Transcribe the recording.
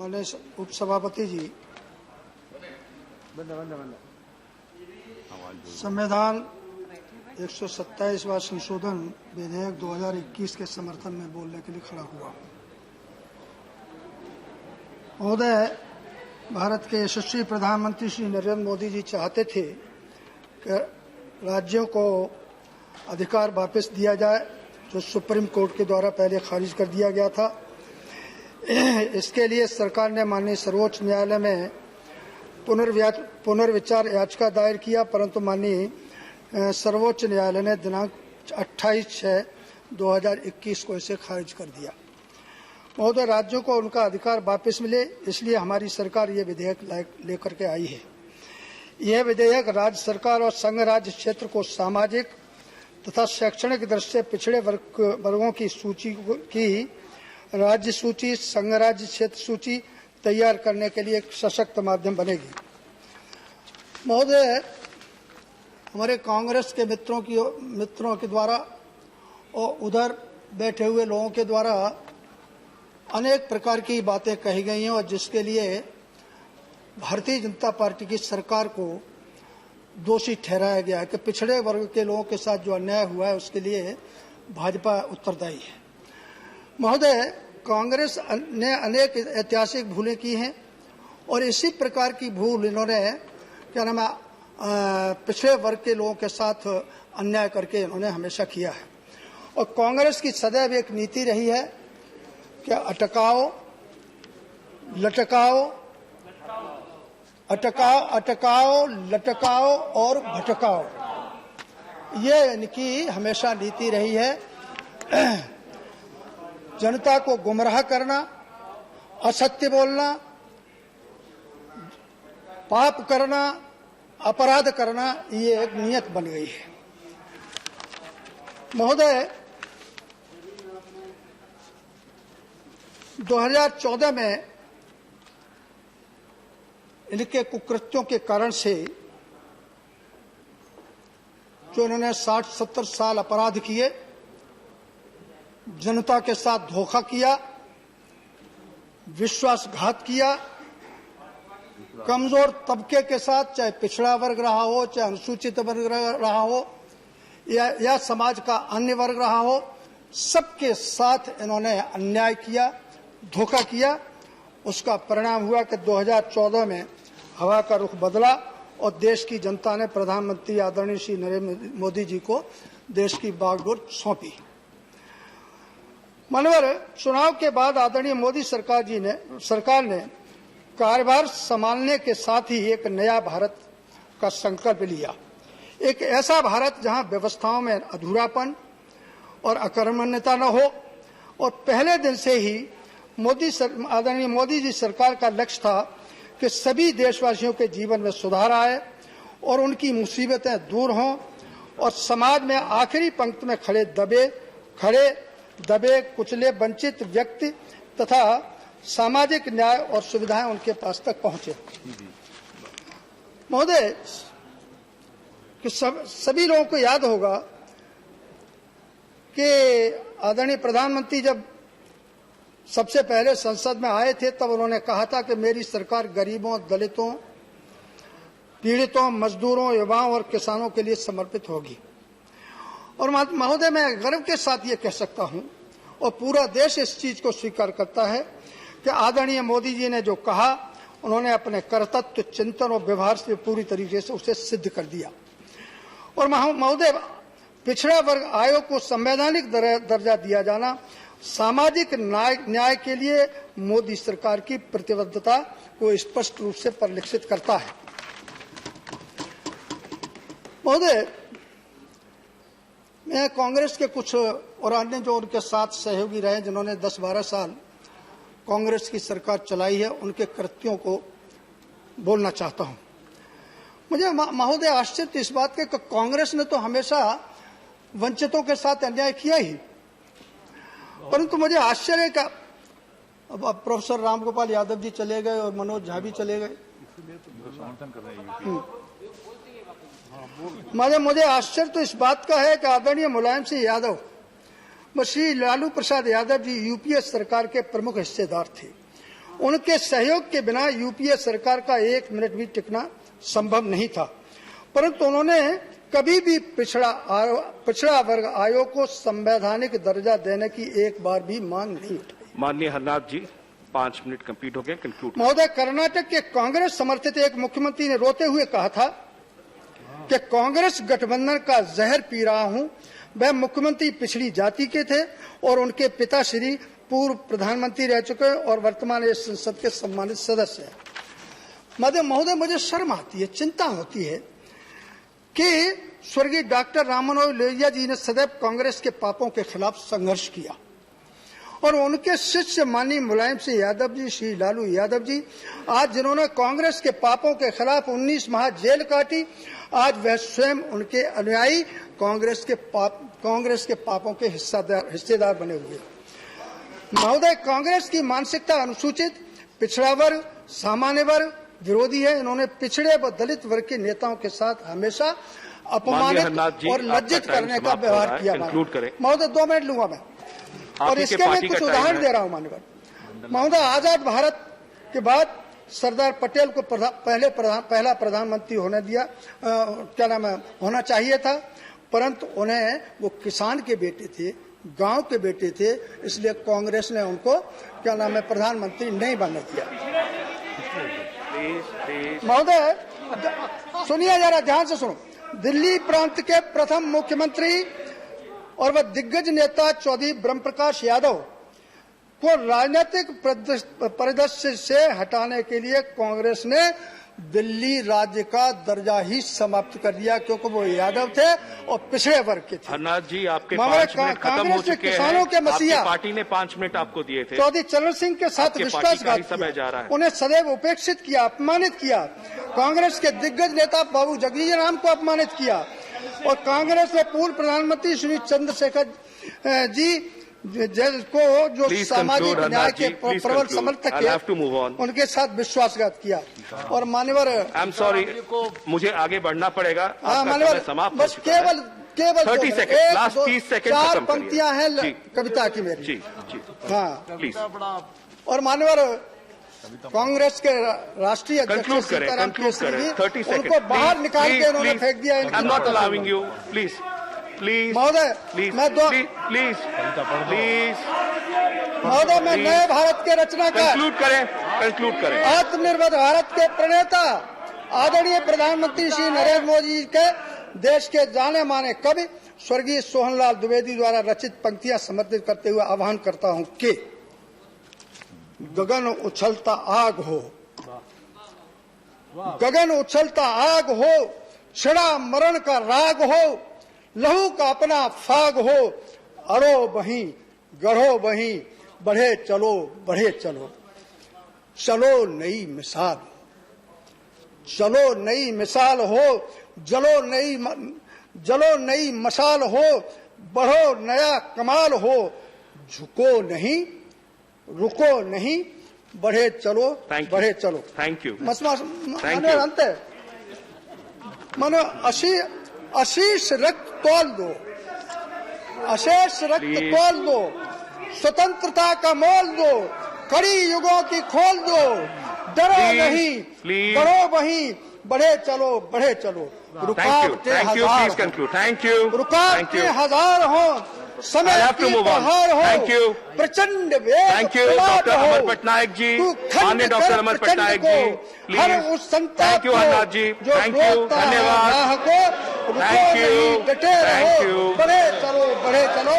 माननीय उपसभापति जी, संविधान 127वां संशोधन विधेयक 2021 के समर्थन में बोलने के लिए खड़ा हुआ। महोदय, भारत के यशस्वी प्रधानमंत्री श्री नरेंद्र मोदी जी चाहते थे कि राज्यों को अधिकार वापस दिया जाए, जो सुप्रीम कोर्ट के द्वारा पहले खारिज कर दिया गया था। इसके लिए सरकार ने माननीय सर्वोच्च न्यायालय में पुनर्विचार याचिका दायर किया, परंतु माननीय सर्वोच्च न्यायालय ने दिनांक 28/6/2021 को इसे खारिज कर दिया। महोदय, राज्यों को उनका अधिकार वापस मिले, इसलिए हमारी सरकार ये विधेयक लेकर के आई है। यह विधेयक राज्य सरकार और संघ राज्य क्षेत्र को सामाजिक तथा शैक्षणिक दृष्टि से पिछड़े वर्गों की सूची की राज्य सूची, संघ राज्य क्षेत्र सूची तैयार करने के लिए एक सशक्त माध्यम बनेगी। महोदय, हमारे कांग्रेस के मित्रों के द्वारा और उधर बैठे हुए लोगों के द्वारा अनेक प्रकार की बातें कही गई हैं, और जिसके लिए भारतीय जनता पार्टी की सरकार को दोषी ठहराया गया है कि पिछड़े वर्ग के लोगों के साथ जो अन्याय हुआ है उसके लिए भाजपा उत्तरदायी है। महोदय, कांग्रेस ने अनेक ऐतिहासिक भूलें की हैं, और इसी प्रकार की भूल इन्होंने क्या नाम है पिछड़े वर्ग के लोगों के साथ अन्याय करके इन्होंने हमेशा किया है। और कांग्रेस की सदैव एक नीति रही है कि अटकाओ, लटकाओ, अटकाओ, लटकाओ और भटकाओ, ये इनकी हमेशा नीति रही है। जनता को गुमराह करना, असत्य बोलना, पाप करना, अपराध करना, ये एक नियत बन गई है। महोदय, 2014 में इनके कुकृत्यों के कारण से जो इन्होंने 60-70 साल अपराध किए, जनता के साथ धोखा किया, विश्वासघात किया, कमजोर तबके के साथ, चाहे पिछड़ा वर्ग रहा हो, चाहे अनुसूचित वर्ग रहा हो, या समाज का अन्य वर्ग रहा हो, सबके साथ इन्होंने अन्याय किया, धोखा किया। उसका परिणाम हुआ कि 2014 में हवा का रुख बदला और देश की जनता ने प्रधानमंत्री आदरणीय श्री नरेंद्र मोदी जी को देश की बागडोर सौंपी। माननीय चुनाव के बाद आदरणीय मोदी सरकार ने कार्यभार संभालने के साथ ही एक नया भारत का संकल्प लिया, एक ऐसा भारत जहां व्यवस्थाओं में अधूरापन और अकर्मण्यता न हो। और पहले दिन से ही आदरणीय मोदी जी सरकार का लक्ष्य था कि सभी देशवासियों के जीवन में सुधार आए और उनकी मुसीबतें दूर हों, और समाज में आखिरी पंक्ति में दबे कुचले वंचित व्यक्ति तथा सामाजिक न्याय और सुविधाएं उनके पास तक पहुंचे। महोदय, कि सभी लोगों को याद होगा कि आदरणीय प्रधानमंत्री जब सबसे पहले संसद में आए थे, तब उन्होंने कहा था कि मेरी सरकार गरीबों, दलितों, पीड़ितों, मजदूरों, युवाओं और किसानों के लिए समर्पित होगी। और महोदय, मैं गर्व के साथ ये कह सकता हूं, और पूरा देश इस चीज को स्वीकार करता है कि आदरणीय मोदी जी ने जो कहा, उन्होंने अपने कर्तव्य, चिंतन और व्यवहार से पूरी तरीके से उसे सिद्ध कर दिया। और महोदय, पिछड़ा वर्ग आयोग को संवैधानिक दर्जा दिया जाना सामाजिक न्याय के लिए मोदी सरकार की प्रतिबद्धता को स्पष्ट रूप से परिलक्षित करता है। महोदय, मैं कांग्रेस के कुछ और अन्य जो उनके साथ सहयोगी रहे, जिन्होंने 10-12 साल कांग्रेस की सरकार चलाई है, उनके कृत्यों को बोलना चाहता हूं। मुझे महोदय आश्चर्य इस बात के कि कांग्रेस ने तो हमेशा वंचितों के साथ अन्याय किया ही, परंतु मुझे आश्चर्य का अब प्रोफेसर रामगोपाल यादव जी चले गए और मनोज झा भी चले गए। मुझे आश्चर्य तो इस बात का है कि आदरणीय मुलायम सिंह यादव व श्री लालू प्रसाद यादव जी यूपीए सरकार के प्रमुख हिस्सेदार थे, उनके सहयोग के बिना यूपीए सरकार का 1 मिनट भी टिकना संभव नहीं था, परंतु उन्होंने कभी भी पिछड़ा वर्ग आयोग को संवैधानिक दर्जा देने की एक बार भी मांग नहीं उठाई। माननीय हरनाथ जी, 5 मिनट कंप्लीट हो गए, कंक्लूड। महोदय, कर्नाटक के कांग्रेस समर्थित एक मुख्यमंत्री ने रोते हुए कहा था कि कांग्रेस गठबंधन का जहर पी रहा हूं। वह मुख्यमंत्री पिछड़ी जाति के थे और उनके पिता श्री पूर्व प्रधानमंत्री रह चुके और वर्तमान इस संसद के सम्मानित सदस्य हैं। महोदय, मुझे शर्म आती है, चिंता होती है कि स्वर्गीय डॉक्टर राम मनोहर लोहिया जी ने सदैव कांग्रेस के पापों के खिलाफ संघर्ष किया और उनके शिष्य माननीय मुलायम सिंह यादव जी, श्री लालू यादव जी, आज जिन्होंने कांग्रेस के पापों के खिलाफ 19 माह जेल काटी, आज वह स्वयं उनके अनुयायी कांग्रेस के पापों के हिस्सेदार बने हुए। महोदय, कांग्रेस की मानसिकता अनुसूचित, पिछड़ा वर्ग, सामान्य वर्ग विरोधी है। इन्होंने पिछड़े व दलित वर्ग के नेताओं के साथ हमेशा अपमानित और लज्जित करने का व्यवहार किया। महोदय, 2 मिनट लूंगा मैं, और इसके मैं कुछ उदाहरण दे रहा हूं। माननीय महोदय, आजाद भारत के बाद सरदार पटेल को पहला प्रधानमंत्री होने दिया, होना चाहिए था, परंतु उन्हें वो किसान के बेटे थे, गांव के बेटे थे, इसलिए कांग्रेस ने उनको प्रधानमंत्री नहीं बनने दिया। महोदय, सुनिए जरा ध्यान से सुनो। दिल्ली प्रांत के प्रथम मुख्यमंत्री और वह दिग्गज नेता चौधरी ब्रह्मप्रकाश यादव को राजनीतिक परिदृश्य से हटाने के लिए कांग्रेस ने दिल्ली राज्य का दर्जा ही समाप्त कर दिया, क्योंकि वो यादव थे और पिछड़े वर्ग के थे। हरनाथ जी, आपके 5 मिनट खत्म हो चुके किसानों के मसीहा पार्टी ने 5 मिनट आपको दिए थे। चौधरी चरण सिंह के साथ विश्वासघात किया, उन्हें सदैव उपेक्षित किया, अपमानित किया। कांग्रेस के दिग्गज नेता बाबू जगजीवन राम को अपमानित किया और कांग्रेस ने पूर्व प्रधानमंत्री श्री चंद्रशेखर जी को जो सामाजिक न्याय के प्रबल समर्थक थे, उनके साथ विश्वासघात किया। और मान्यवर, आई एम सॉरी, मुझे आगे बढ़ना पड़ेगा। मान्यवर, बस केवल 30 सेकंड, लास्ट 30 सेकंड, 4 पंक्तियां हैं कविता की मेरी। जी जी, हाँ प्लीज। और मान्यवर, कांग्रेस के राष्ट्रीय अध्यक्ष कंक्लूड करें, 30 सेकंड, उनको बाहर निकाल के उन्होंने फेंक दिया। I am not allowing you, please please. महोदय, मैं प्लीज महोदय, मैं नए भारत के रचनाकार, कंक्लूड करें। आत्मनिर्भर भारत के प्रणेता आदरणीय प्रधानमंत्री श्री नरेंद्र मोदी जी के देश के जाने माने कवि स्वर्गीय सोहनलाल द्विवेदी द्वारा रचित पंक्तियां समर्पित करते हुए आह्वान करता हूं कि गगन उछलता आग हो, गगन उछलता आग हो, छिड़ा मरण का राग हो, लहू का अपना फाग हो, अड़ो बहीं गढ़ो बहीं, बढ़े चलो बढ़े चलो, चलो नई मिसाल, चलो नई मिसाल हो, जलो नई मशाल हो, बढ़ो नया कमाल हो, झुको नहीं रुको नहीं, बढ़े चलो बढ़े चलो। Thank you. अंत मानो आशीष रक्त तोल दो, अशेष रक्त तोल दो, स्वतंत्रता का मोल दो, कड़ी युगों की खोल दो, डरो नहीं बढ़ो वहीं, बढ़े चलो बढ़े चलो। रुकावटें हजार हो, समय की बहार हो, प्रचंड वेग डॉक्टर अमर पटनायक जी, माननीय डॉक्टर अमर पटनायक जी, हर उस संताप को जो धन्यवाद, डटे रहो, बढ़े चलो बढ़े चलो।